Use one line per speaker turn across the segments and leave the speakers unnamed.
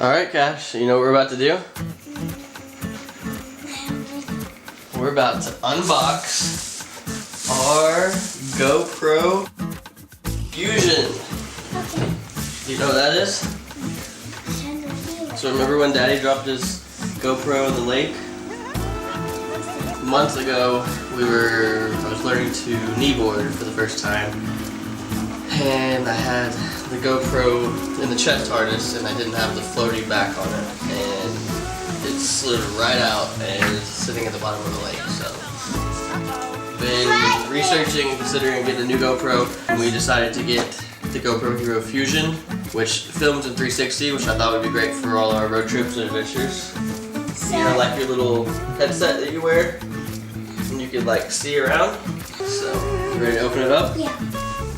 Alright, Cash, you know what we're about to do? We're about to unbox our GoPro Fusion.
Okay.
Do you know what that is? So remember when Daddy dropped his GoPro in the lake? Months ago, I was learning to kneeboard for the first time. And I had the GoPro in the chest harness and I didn't have the floaty back on it. And it slid right out and it's sitting at the bottom of the lake. So, been researching and considering getting a new GoPro. And we decided to get the GoPro Hero Fusion, which films in 360, which I thought would be great for all our road trips and adventures. You know, like your little headset that you wear, and you could like see around. So, you ready to open it up?
Yeah.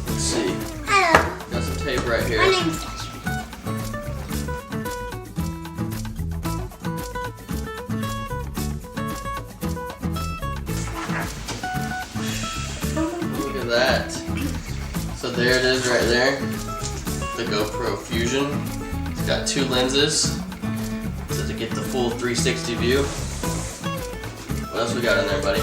Let's see.
Hello.
Got some tape right here.
My name's Joshua.
Look at that. So there it is right there. The GoPro Fusion. It's got two lenses. So to get the full 360 view. What else we got in there, buddy?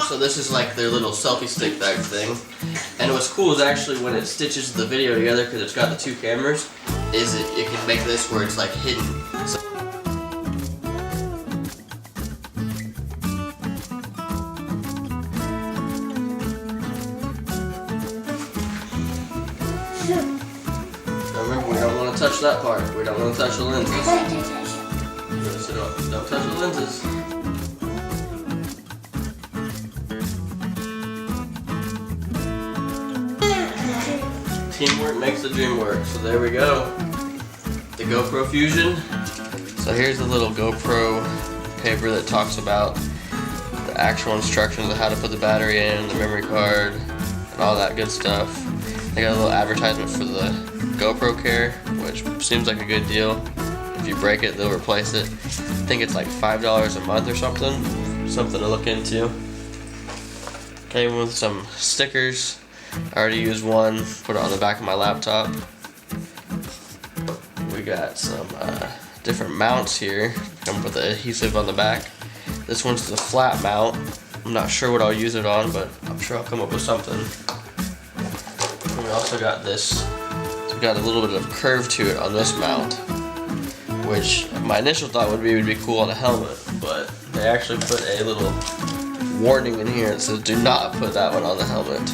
So this is like their little selfie stick bag thing. And what's cool is actually when it stitches the video together, because it's got the two cameras, is it can make this where it's like hidden. So remember, we don't want to touch that part. We don't want to touch the lenses. So don't touch the lenses. Teamwork makes the dream work. So there we go. The GoPro Fusion. So here's the little GoPro paper that talks about the actual instructions of how to put the battery in, the memory card, and all that good stuff. They got a little advertisement for the GoPro Care, which seems like a good deal. If you break it, they'll replace it. I think it's like $5 a month or something. Something to look into. Came with some stickers. I already used one, put it on the back of my laptop. We got some different mounts here. Come with the adhesive on the back. This one's the flat mount. I'm not sure what I'll use it on, but I'm sure I'll come up with something. And we also got this. So we got a little bit of curve to it on this mount, which my initial thought would be cool on a helmet, but they actually put a little warning in here that says do not put that one on the helmet.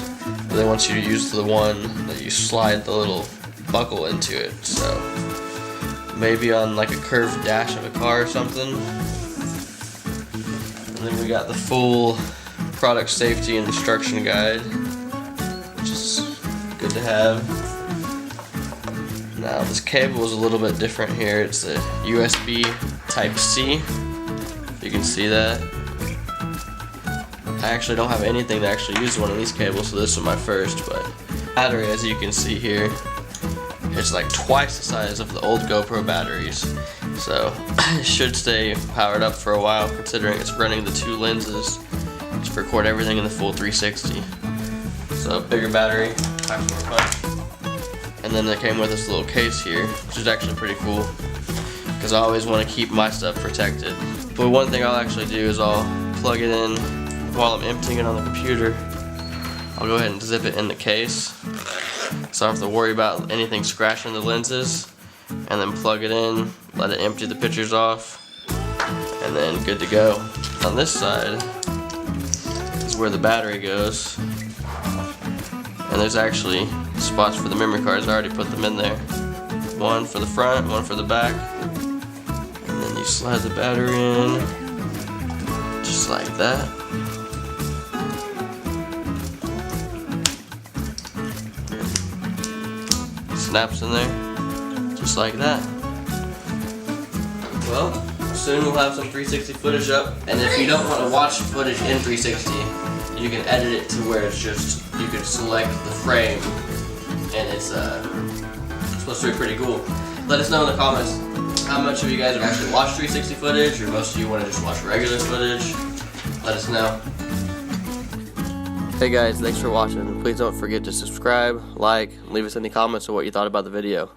They want you to use the one that you slide the little buckle into it, so maybe on like a curved dash of a car or something. And then we got the full product safety and instruction guide, which is good to have. Now this cable is a little bit different here. It's a USB Type-C, if you can see that. I actually don't have anything to actually use one of these cables, so this is my first, but battery, as you can see here, it's like twice the size of the old GoPro batteries. So it should stay powered up for a while, considering it's running the two lenses to record everything in the full 360. So bigger battery, packs more punch. And then it came with this little case here, which is actually pretty cool, because I always want to keep my stuff protected. But one thing I'll actually do is I'll plug it in while I'm emptying it on the computer. I'll go ahead and zip it in the case, so I don't have to worry about anything scratching the lenses, and then plug it in, let it empty the pictures off, and then good to go. On this side is where the battery goes, and there's actually spots for the memory cards. I already put them in there. One for the front, one for the back, and then you slide the battery in, just like that. Snaps in there, just like that. Well, soon we'll have some 360 footage up, and if you don't want to watch footage in 360, you can edit it to where it's just, you can select the frame, and it's supposed to be pretty cool. Let us know in the comments how much of you guys have actually watched 360 footage, or most of you want to just watch regular footage. Let us know. Hey guys, thanks for watching. Please don't forget to subscribe, like, and leave us any comments on what you thought about the video.